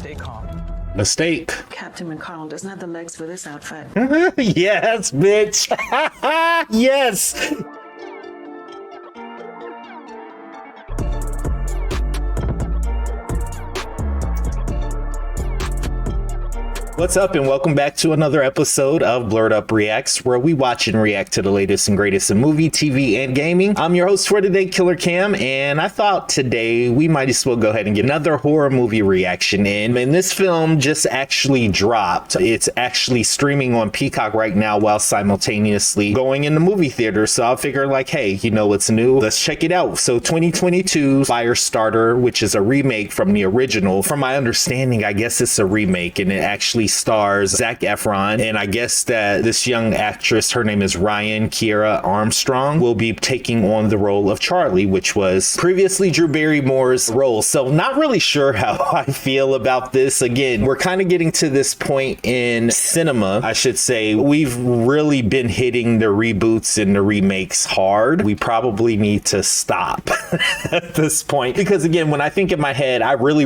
Stay calm. Mistake. Captain McConnell doesn't have the legs for this outfit. Yes, bitch. Yes. What's up, and welcome back to another episode of Blerd Up Reacts, where we watch and react to the latest and greatest in movie, TV, and gaming. I'm your host for today, Killer Cam, and I thought today we might as well go ahead and get another horror movie reaction in. And this film just actually dropped. It's actually streaming on Peacock right now while simultaneously going in the movie theater. So I figured, like, hey, you know what's new? Let's check it out. So 2022 Firestarter, which is a remake from the original. From my understanding, I guess it's a remake, and it actually stars Zac Efron, and I guess that this young actress, her name is Ryan Kiera Armstrong, will be taking on the role of Charlie, which was previously Drew Barrymore's role. So not really sure how I feel about this. Again, we're kind of getting to this point in cinema, I should say. We've really been hitting the reboots and the remakes hard. We probably need to stop at this point, because again, when I think in my head, I really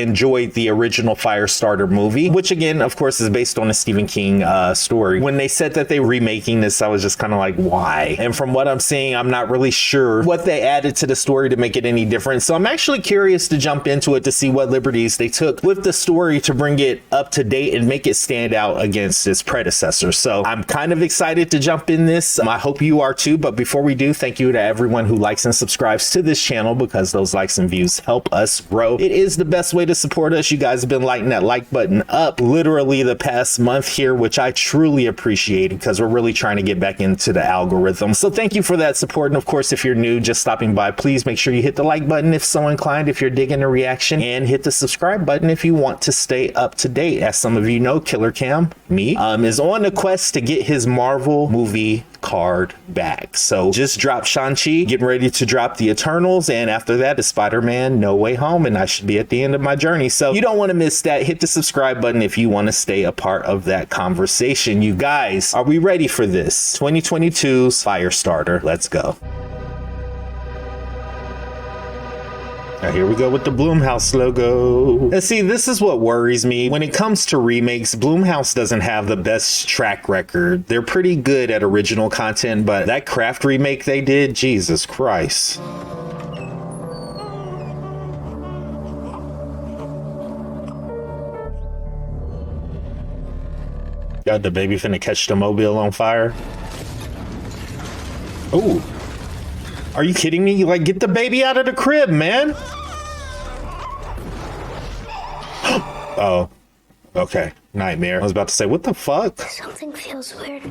enjoyed the original Firestarter movie, which again, of course, is based on a Stephen King story. When they said that they were remaking this, I was just kind of like, why? And from what I'm seeing, I'm not really sure what they added to the story to make it any different. So I'm actually curious to jump into it to see what liberties they took with the story to bring it up to date and make it stand out against its predecessor. So I'm kind of excited to jump in this. I hope you are too. But before we do, thank you to everyone who likes and subscribes to this channel, because those likes and views help us grow. It is the best way to support us. You guys have been lighting that like button up literally the past month here, which I truly appreciate, because we're really trying to get back into the algorithm. So thank you for that support. And of course, if you're new, just stopping by, please make sure you hit the like button if so inclined, if you're digging a reaction, and hit the subscribe button if you want to stay up to date. As some of you know, Killer Cam, me, is on a quest to get his Marvel movie card back. So just dropped Shang-Chi, getting ready to drop the Eternals, and after that is Spider-Man No Way Home, and I should be at the end of my journey. So you don't want to miss that. Hit the subscribe button if you want to stay a part of that conversation. You guys, are we ready for this? 2022's Firestarter. Let's go. Now here we go with the Blumhouse logo. And see, this is what worries me. When it comes to remakes, Blumhouse doesn't have the best track record. They're pretty good at original content, but that Craft remake they did, Jesus Christ. Got the baby finna catch the mobile on fire. Ooh. Are you kidding me? Like, get the baby out of the crib, man. Oh, okay. Nightmare. I was about to say, what the fuck? Something feels weird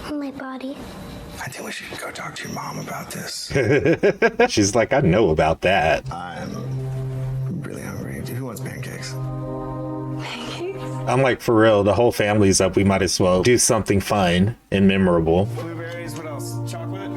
on my body. I think we should go talk to your mom about this. She's like, I know about that. I'm really hungry. Who wants pancakes? Pancakes? I'm like, for real, the whole family's up. We might as well do something fun and memorable. Blueberries, what else? Chocolate?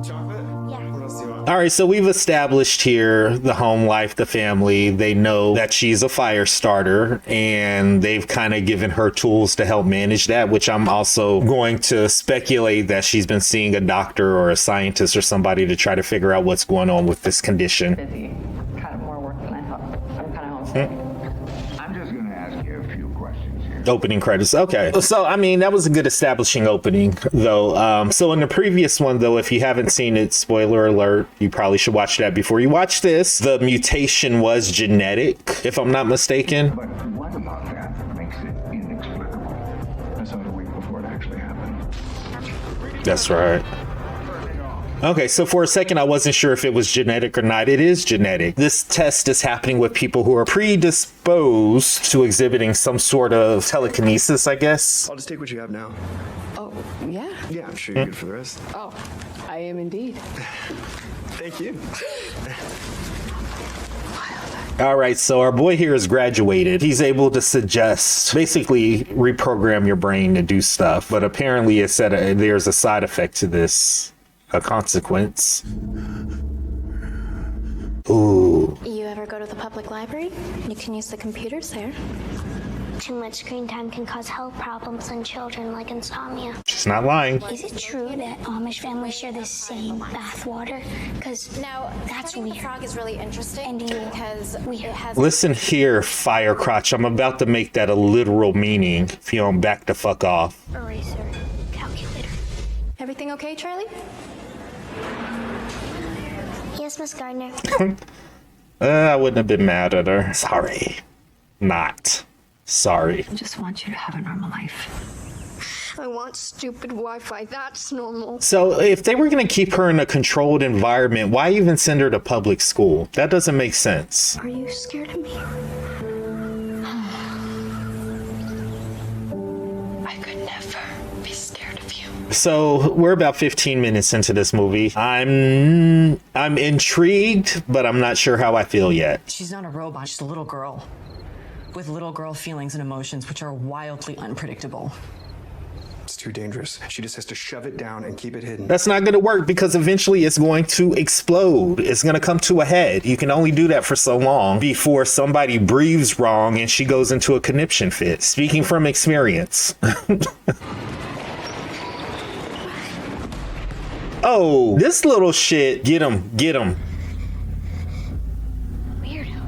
Chocolate? Yeah. What else do you want? All right, so we've established here the home life, the family. They know that she's a fire starter, and they've kind of given her tools to help manage that, which I'm also going to speculate that she's been seeing a doctor or a scientist or somebody to try to figure out what's going on with this condition. Busy. Kind of more work than I thought. I'm kind of homesick. I'm just going to ask you a few questions here. Opening credits. Okay. So, I mean, that was a good establishing opening, though. So in the previous one, though, if you haven't seen it, spoiler alert, you probably should watch that before you watch this. The mutation was genetic, if I'm not mistaken. But what about that makes it inexplicable? I saw it a week before it actually happened. That's right. Okay, so for a second, I wasn't sure if it was genetic or not. It is genetic. This test is happening with people who are predisposed to exhibiting some sort of telekinesis, I guess. I'll just take what you have now. Oh, yeah. Yeah, I'm sure you're good for the rest. Oh, I am indeed. Thank you. All right, so our boy here is graduated. He's able to suggest, basically reprogram your brain to do stuff, but apparently it said there's a side effect to this, a consequence. Ooh. You ever go to the public library? You can use the computers there. Too much screen time can cause health problems in children like insomnia. She's not lying. Is it true that Amish families share the same bath water? Because Now, that's I think weird. the frog is really interesting And you- because it has. Listen here, Firecrotch. I'm about to make that a literal meaning. If you don't back the fuck off. Eraser. Calculator. Everything okay, Charlie? Yes, Miss Gardner. I wouldn't have been mad at her. Sorry. Not. Sorry. I just want you to have a normal life. I want stupid Wi-Fi. That's normal. So if they were going to keep her in a controlled environment, why even send her to public school? That doesn't make sense. Are you scared of me? I could never be scared of you. So we're about 15 minutes into this movie. I'm intrigued, but I'm not sure how I feel yet. She's not a robot, she's a little girl. With little girl feelings and emotions, which are wildly unpredictable. It's too dangerous. She just has to shove it down and keep it hidden. That's not going to work because eventually it's going to explode. It's going to come to a head. You can only do that for so long before somebody breathes wrong and she goes into a conniption fit. Speaking from experience. Oh, this little shit. Get him. Get him. Weirdo.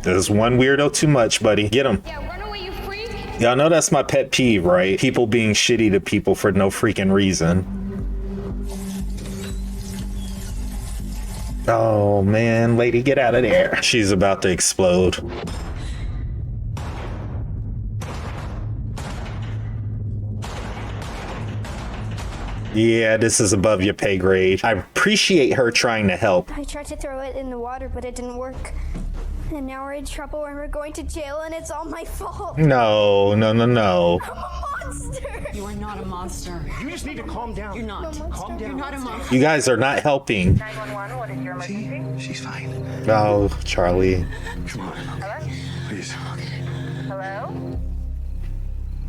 There's one weirdo too much, buddy. Get him. Yeah, run away, you freak! Y'all know that's my pet peeve, right? People being shitty to people for no freaking reason. Oh man, lady, get out of there. She's about to explode. Yeah, this is above your pay grade. I appreciate her trying to help. I tried to throw it in the water, but it didn't work. And now we're in trouble and we're going to jail and it's all my fault. No, no, no, no. I'm a monster. You are not a monster. You just need to calm down. You're not. Calm down. You're not a monster. You guys are not helping. 911, what is your emergency? She's fine. Oh, Charlie. Come on. Please. Hello?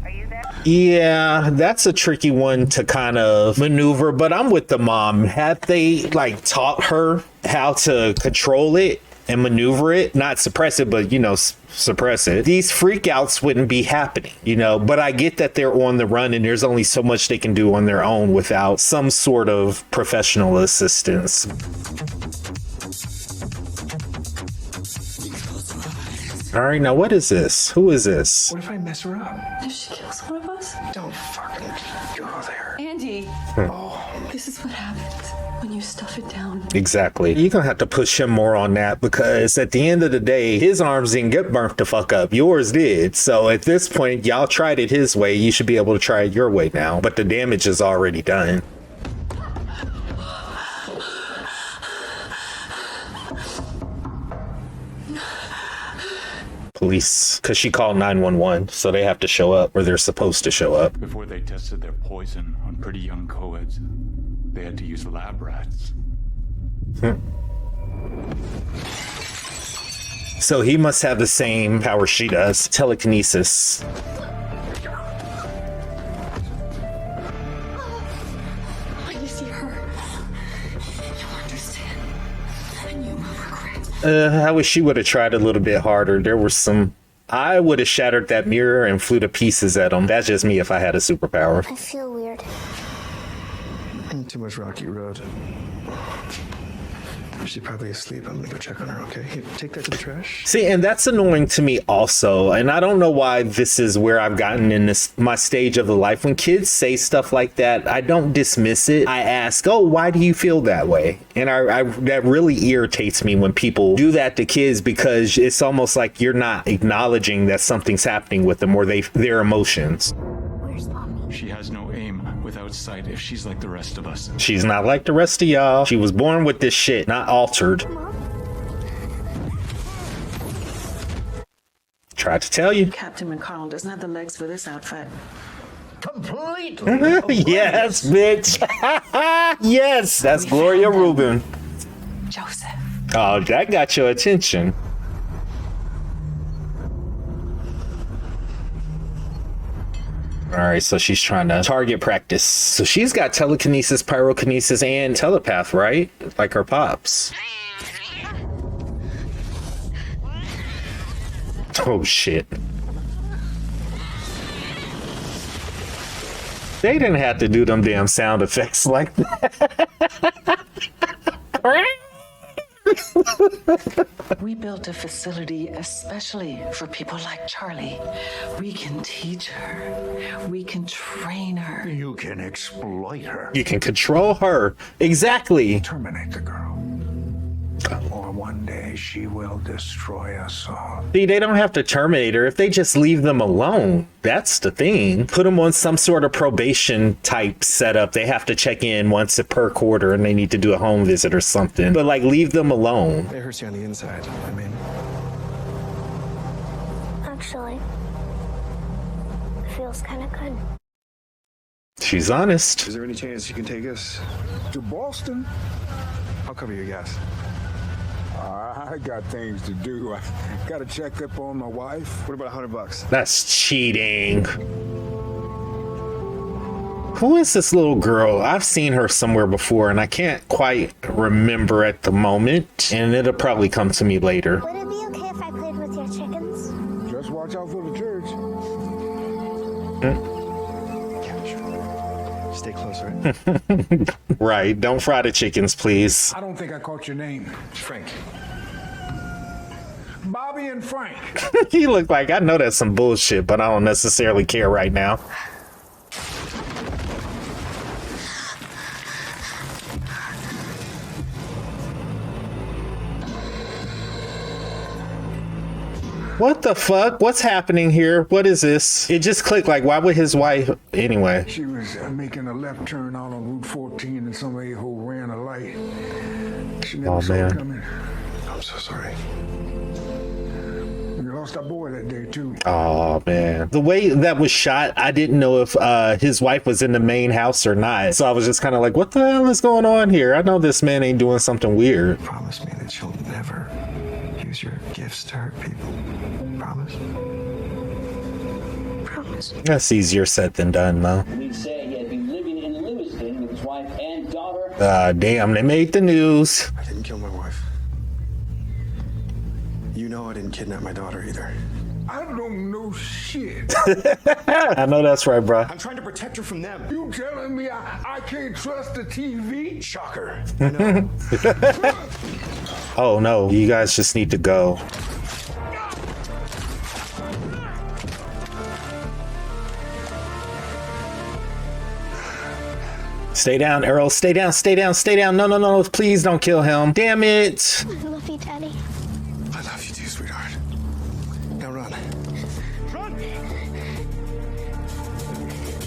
Are you there? Yeah, that's a tricky one to kind of maneuver, but I'm with the mom. Had they like taught her how to control it and maneuver it, not suppress it, but you know, suppress it, these freakouts wouldn't be happening, you know. But I get that they're on the run and there's only so much they can do on their own without some sort of professional assistance. All right, now what is this? Who is this? What if I mess her up? If she kills one of us? Don't fucking go there. Andy, this is what happens when you stuff it down. Exactly. You're gonna have to push him more on that because at the end of the day, his arms didn't get burnt the fuck up. Yours did. So at this point, y'all tried it his way. You should be able to try it your way now. But the damage is already done. Police, because she called 911, so they have to show up, or they're supposed to show up. Before they tested their poison on pretty young co-eds, they had to use lab rats. So he must have the same power she does, telekinesis. When you see her, you'll understand. And you will regret. I wish she would have tried a little bit harder. There was some... I would have shattered that mirror and flew to pieces at him. That's just me if I had a superpower. I feel weird. Too much rocky road. She's probably asleep. I'm gonna go check on her, okay? Here, take that to the trash. See, and that's annoying to me also. And I don't know why this is where I've gotten in this my stage of the life. When kids say stuff like that, I don't dismiss it. I ask, oh, why do you feel that way? And I that really irritates me when people do that to kids because it's almost like you're not acknowledging that something's happening with them or their emotions. Where's Mommy? She has no aim without sight if she's like the rest of us. She's not like the rest of y'all. She was born with this shit, not altered. Tried to tell you. Captain McConnell doesn't have the legs for this outfit. Yes, bitch. Yes, that's Gloria Rubin. Joseph. Oh, that got your attention. All right, so she's trying to target practice. So she's got telekinesis, pyrokinesis, and telepath, right? Like her pops. Oh shit. They didn't have to do them damn sound effects like that. We built a facility especially for people like Charlie. We can teach her. We can train her. You can exploit her. You can control her. Exactly. Terminate the girl. Or one day she will destroy us all. See, they don't have to terminate her if they just leave them alone. That's the thing. Put them on some sort of probation type setup. They have to check in once per quarter and they need to do a home visit or something. But like, leave them alone. It hurts you on the inside. I mean, Actually, it feels kind of good. She's honest. is there any chance you can take us? To Boston? I'll cover your gas. I got things to do. I gotta check up on my wife. What about $100? That's cheating. Who is this little girl? I've seen her somewhere before and I can't quite remember at the moment. And it'll probably come to me later. Would it be okay if I played with your chickens? Just watch out for the church. Yeah, sure. Stay close, right? Right. Don't fry the chickens, please. I don't think I caught your name. Frank. Bobby and Frank. He looked like, I know that's some bullshit, but I don't necessarily care right now. What the fuck? What's happening here? What is this? It just clicked. Like, why would his wife... Anyway. She was making a left turn out on Route 14 and some a-hole ran a light. She never saw it coming. I'm so sorry. We lost our boy that day too. Oh man, the way that was shot, I didn't know if his wife was in the main house or not, so I was just kind of like, what the hell is going on here? I know this man ain't doing something weird. Promise me that you'll never use your gifts to hurt people. Promise? Promise. That's easier said than done, though. Police say he had been living in Lewiston with his wife and daughter. Damn, they made the news. I didn't kill my wife. You know I didn't kidnap my daughter either. I don't know shit. I know that's right, bro. I'm trying to protect her from them. You telling me I can't trust the TV? Shocker. I know. Oh no, you guys just need to go. Stay down, Earl. Stay down, stay down, stay down. No, no, no, please don't kill him. Damn it. I love you, Daddy. I love you too, sweetheart. Now run. Run!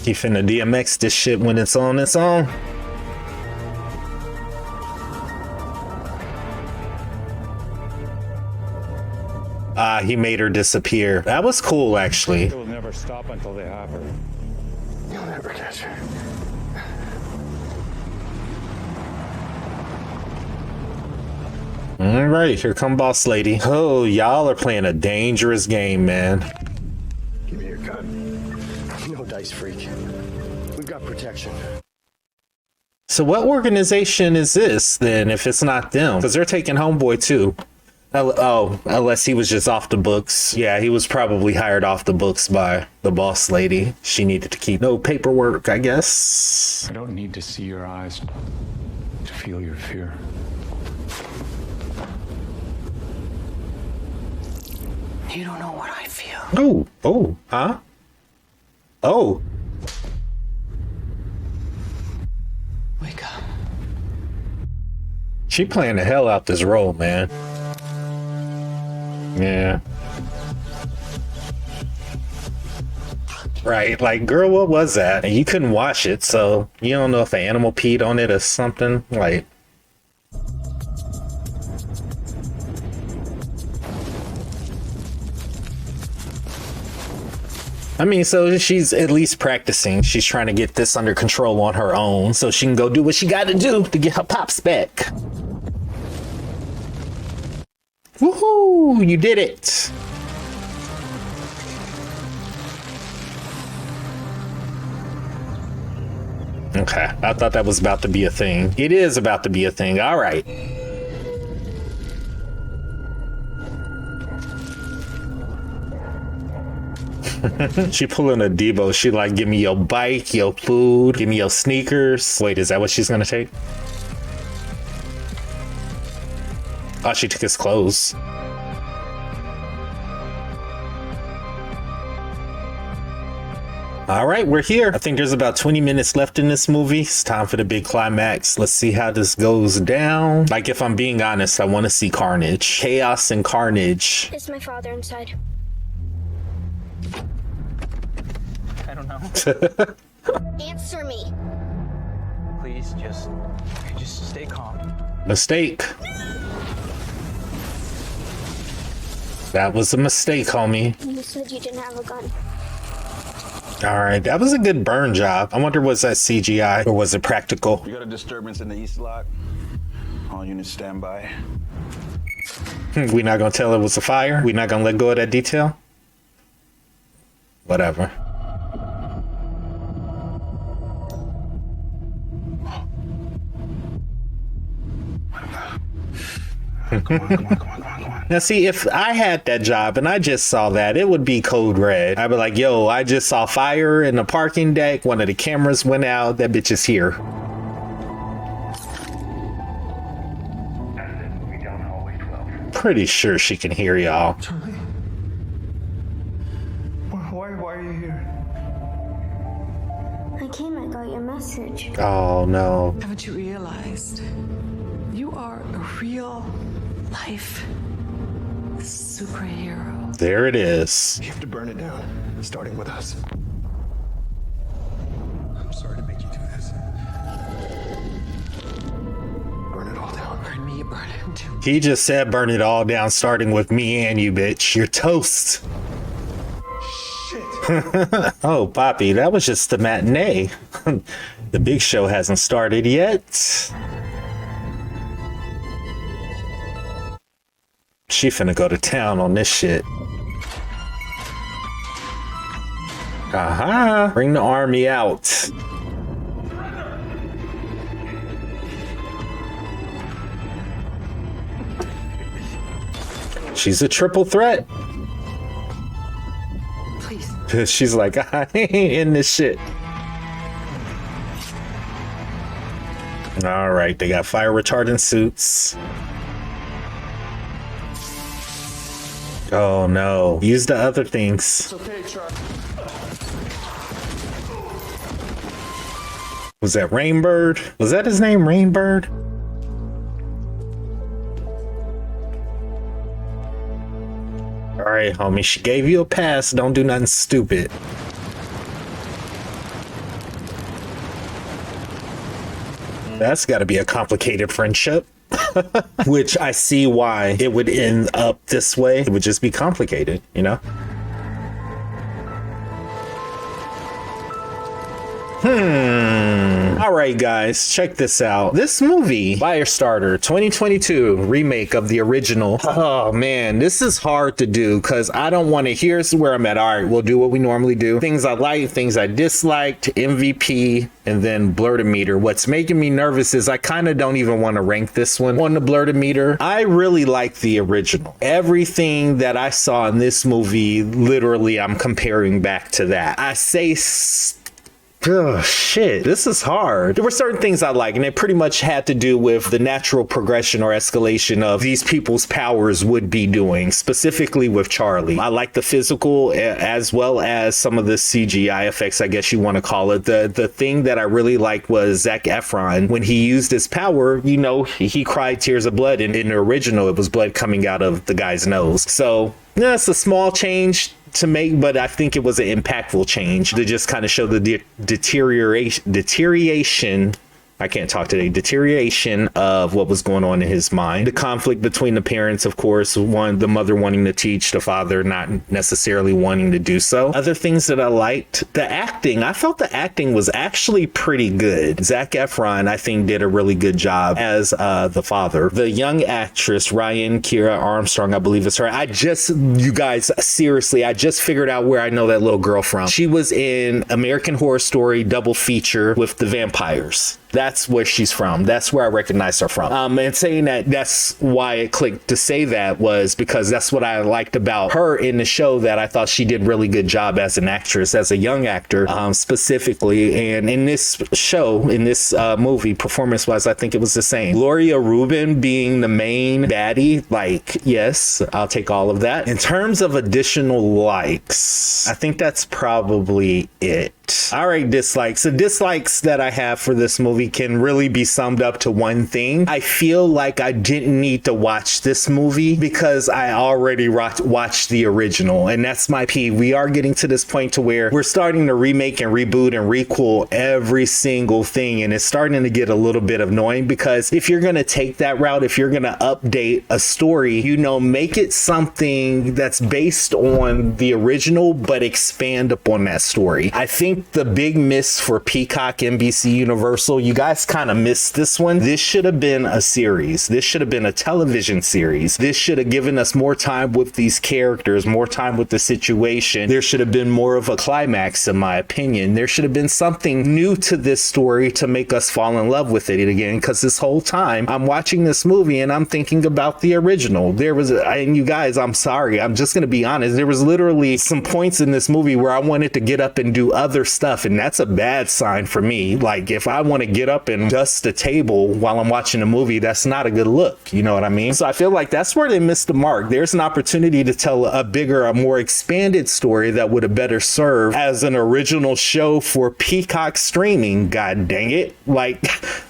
He finna DMX this shit when it's on its own. He made her disappear. That was cool, actually. They will never stop until they have her. You'll never catch her. All right, here come Boss Lady. Oh, y'all are playing a dangerous game, man. Give me your gun. No dice, freak. We've got protection. So what organization is this, then, if it's not them? Because they're taking Homeboy, too. Oh, unless he was just off the books. Yeah, he was probably hired off the books by the Boss Lady. She needed to keep no paperwork, I guess. I don't need to see your eyes to feel your fear. You don't know what I feel. Huh? Oh. Wake up. She playing the hell out this role, man. Yeah. Right, like, girl, what was that? And you couldn't wash it, so you don't know if an animal peed on it or something. Like, I mean, so she's at least practicing. She's trying to get this under control on her own so she can go do what she got to do to get her pops back. Woohoo! You did it! Okay, I thought that was about to be a thing. It is about to be a thing. All right. She pulling a Debo. She like, give me your bike, your food, give me your sneakers. Wait, is that what she's gonna take? Oh, she took his clothes. All right, we're here. I think there's about 20 minutes left in this movie. It's time for the big climax. Let's see how this goes down. Like, if I'm being honest, I want to see carnage. Chaos and carnage. Is my father inside? I don't know. Answer me. Please, just stay calm. Mistake. That was a mistake, homie. You said you didn't have a gun. All right, that was a good burn job. I wonder, was that CGI or was it practical? We got a disturbance in the east lot. All units stand by. We not gonna tell it was a fire? We not gonna let go of that detail? Whatever. Come on. Now, see, if I had that job and I just saw that, it would be code red. I'd be like, yo, I just saw fire in the parking deck. One of the cameras went out. That bitch is here. Pretty sure she can hear y'all. Charlie? Why are you here? I came, I got your message. Oh, no. Haven't you realized you are a real life superhero? There it is. You have to burn it down, starting with us. I'm sorry to make you do this. Burn it all down. Burn me, burn him too. He just said burn it all down, starting with me and you, bitch. You're toast. Shit. Oh, Poppy, that was just the matinee. The big show hasn't started yet. She finna go to town on this shit. Aha! Bring the army out. She's a triple threat. Please. She's like, I ain't in this shit. All right, they got fire retardant suits. Oh no, use the other things. It's okay, Charlie. Was that Rainbird? Was that his name, Rainbird? All right, homie, she gave you a pass. Don't do nothing stupid. That's got to be a complicated friendship. Which I see why it would end up this way. It would just be complicated, you know? All right, guys, check this out. This movie, Firestarter 2022 remake of the original. Oh man, this is hard to do because I don't want to. Here's where I'm at. All right, we'll do what we normally do. Things I liked, things I disliked, MVP, and then Blerdometer. What's making me nervous is I kind of don't even want to rank this one on the Blerdometer. I really like the original. Everything that I saw in this movie, literally, I'm comparing back to that. I say oh shit, this is hard. There were certain things I like, and it pretty much had to do with the natural progression or escalation of these people's powers would be doing, specifically with Charlie. I like the physical as well as some of the CGI effects, I guess you want to call it. The thing that I really liked was Zac Efron. When he used his power, you know, he cried tears of blood. And in the original, it was blood coming out of the guy's nose. So yeah, it's a small change to make, but I think it was an impactful change to just kind of show the deterioration. I can't talk today. Deterioration of what was going on in his mind. The conflict between the parents, of course, the mother wanting to teach, the father not necessarily wanting to do so. Other things that I liked, the acting. I felt the acting was actually pretty good. Zac Efron, I think, did a really good job as the father. The young actress, Ryan Kira Armstrong, I believe it's her. You guys, seriously, I just figured out where I know that little girl from. She was in American Horror Story double feature with the vampires. That's where she's from. That's where I recognize her from. And saying that, that's why it clicked to say that, was because that's what I liked about her in the show, that I thought she did really good job as an actress, as a young actor, specifically. And in this show, in this movie, performance wise, I think it was the same. Gloria Rubin being the main baddie, like, yes, I'll take all of that. In terms of additional likes, I think that's probably it. All right, dislikes. The dislikes that I have for this movie can really be summed up to one thing. I feel like I didn't need to watch this movie because I already watched the original, and that's my peeve. We are getting to this point to where we're starting to remake and reboot and requel every single thing, and it's starting to get a little bit annoying, because if you're going to take that route, if you're going to update a story, you know, make it something that's based on the original but expand upon that story. I think the big miss for Peacock, NBC, Universal, you guys kind of missed this one. This should have been a series. This should have been a television series. This should have given us more time with these characters, more time with the situation. There should have been more of a climax, in my opinion. There should have been something new to this story to make us fall in love with it again, because this whole time I'm watching this movie and I'm thinking about the original. There was, and you guys, I'm sorry, I'm just going to be honest, there was literally some points in this movie where I wanted to get up and do other stuff, and that's a bad sign for me. Like, if I want to get up and dust the table while I'm watching a movie, that's not a good look, you know what I mean? So I feel like that's where they missed the mark. There's an opportunity to tell a bigger, a more expanded story that would have better served as an original show for Peacock streaming. God dang it, like,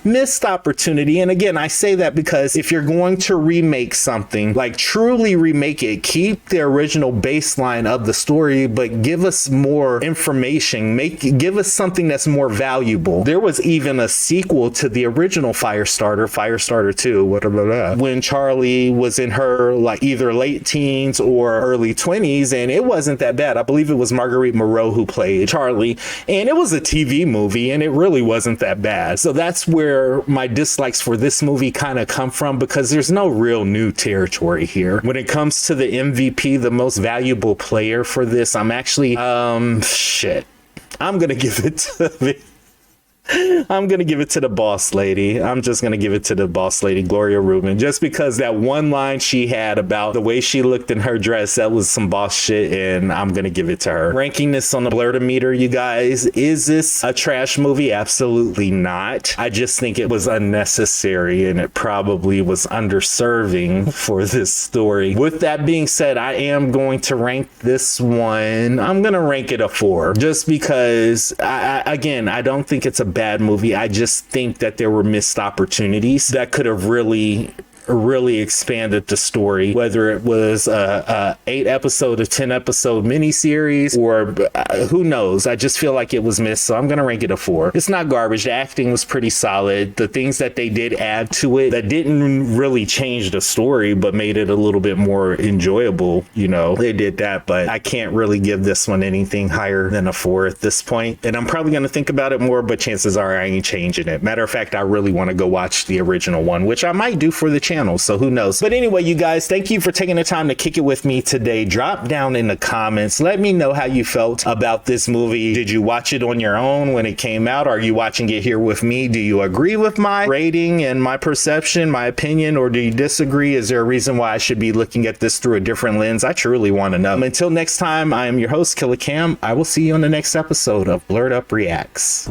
missed opportunity. And again, I say that because if you're going to remake something, like, truly remake it, keep the original baseline of the story, but give us more information, give us something that's more valuable. There was even a sequel to the original Firestarter 2, whatever, when Charlie was in her, like, either late teens or early 20s, and it wasn't that bad. I believe it was Marguerite Moreau who played Charlie, and it was a TV movie, and it really wasn't that bad. So that's where my dislikes for this movie kind of come from, because there's no real new territory here. When it comes to the MVP, the most valuable player for this, I'm actually, I'm gonna give it to I'm going to give it to the boss lady. I'm just going to give it to the boss lady, Gloria Rubin, just because that one line she had about the way she looked in her dress, that was some boss shit, and I'm going to give it to her. Ranking this on the Blerdometer, you guys, is this a trash movie? Absolutely not. I just think it was unnecessary, and it probably was underserving for this story. With that being said, I am going to rank this one, I'm going to rank it a 4, just because, again, I don't think it's a bad movie. I just think that there were missed opportunities that could have really expanded the story, whether it was a 8-episode or 10-episode miniseries, or who knows. I just feel like it was missed, so I'm gonna rank it a 4. It's not garbage. The acting was pretty solid. The things that they did add to it that didn't really change the story but made it a little bit more enjoyable, you know, they did that, but I can't really give this one anything higher than a 4 at this point. And I'm probably gonna think about it more, but chances are I ain't changing it. Matter of fact, I really want to go watch the original one, which I might do for the channel, so who knows. But anyway, you guys, thank you for taking the time to kick it with me today. Drop down in the comments, let me know how you felt about this movie. Did you watch it on your own when it came out? Are you watching it here with me? Do you agree with my rating and my perception, my opinion, or do you disagree? Is there a reason why I should be looking at this through a different lens? I truly want to know. Until next time, I am your host, Killer Cam. I will see you on the next episode of Blerd Up Reacts.